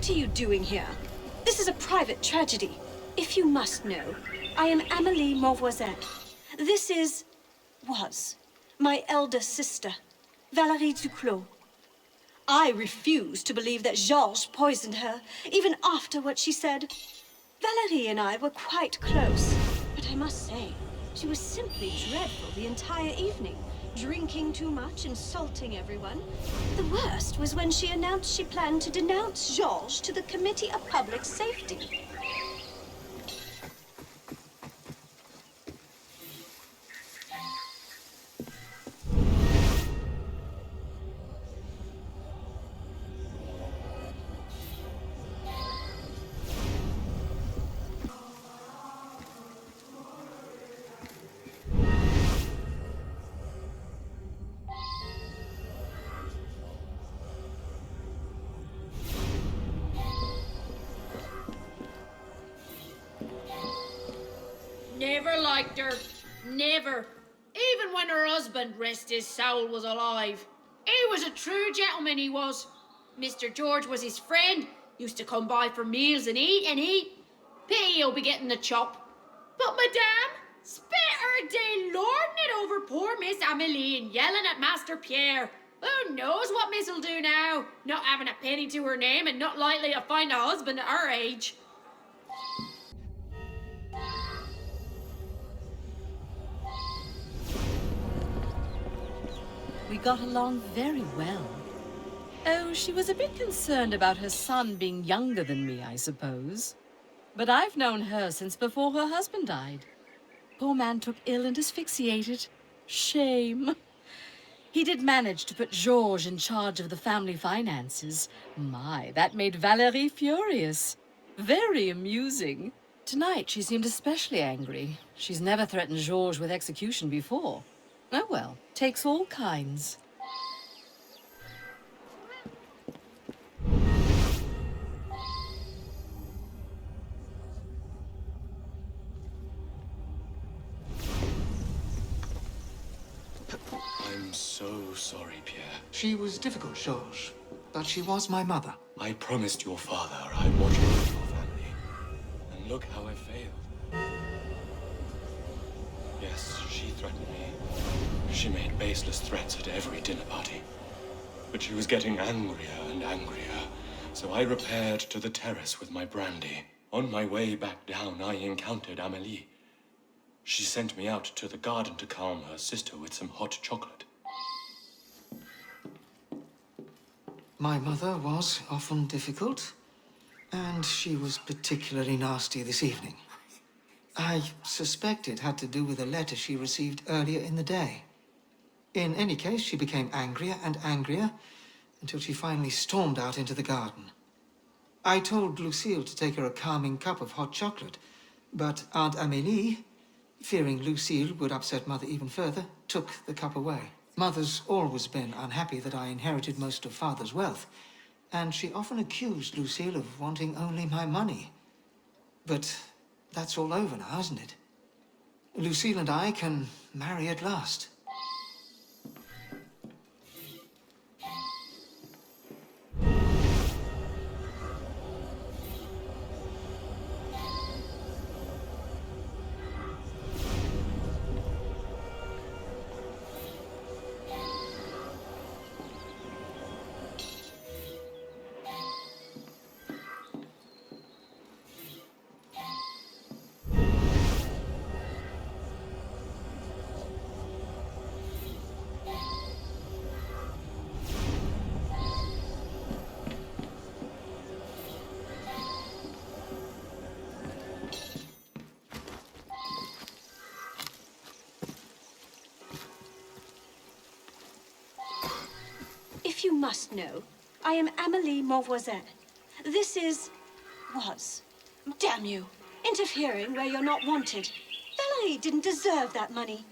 What are you doing here? This is a private tragedy. If you must know, I am Amélie Mauvoisin. This was my elder sister, Valeries Duclos. I refuse to believe that Georges poisoned her, even after what she said. Valerie and I were quite close, but I must say, she was simply dreadful the entire evening. Drinking too much, insulting everyone. The worst was when she announced she planned to denounce Georges to the Committee of Public Safety. Never liked her. Never. Even when her husband, rest his soul, was alive. He was a true gentleman, he was. Mr. George was his friend. Used to come by for meals and eat. Pity he'll be getting the chop. But madame, spent her day lording it over poor Miss Amélie and yelling at Master Pierre. Who knows what Miss'll do now? Not having a penny to her name and not likely to find a husband at her age. We got along very well. Oh, she was a bit concerned about her son being younger than me, I suppose. But I've known her since before her husband died. Poor man took ill and asphyxiated. Shame. He did manage to put Georges in charge of the family finances. My, that made Valerie furious. Very amusing. Tonight she seemed especially angry. She's never threatened Georges with execution before. Oh well, takes all kinds. I'm so sorry, Pierre. She was difficult, Georges, but she was my mother. I promised your father I'd watch over your family. And look how I failed. Yes, she threatened me. She made baseless threats at every dinner party. But she was getting angrier and angrier, so I repaired to the terrace with my brandy. On my way back down, I encountered Amélie. She sent me out to the garden to calm her sister with some hot chocolate. My mother was often difficult, and she was particularly nasty this evening. I suspect it had to do with a letter she received earlier in the day. In any case, she became angrier and angrier until she finally stormed out into the garden. I told Lucille to take her a calming cup of hot chocolate, but Aunt Amélie, fearing Lucille would upset Mother even further, took the cup away. Mother's always been unhappy that I inherited most of Father's wealth, and she often accused Lucille of wanting only my money. But that's all over now, isn't it? Lucille and I can marry at last. If you must know, I am Amélie Mauvoisin. This was. Damn you! Interfering where you're not wanted. Valerie didn't deserve that money.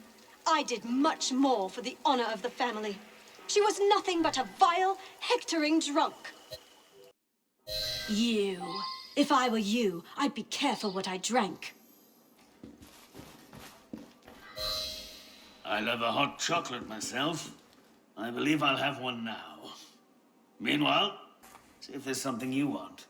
I did much more for the honor of the family. She was nothing but a vile, hectoring drunk. You. If I were you, I'd be careful what I drank. I love a hot chocolate myself. I believe I'll have one now. Meanwhile, See if there's something you want.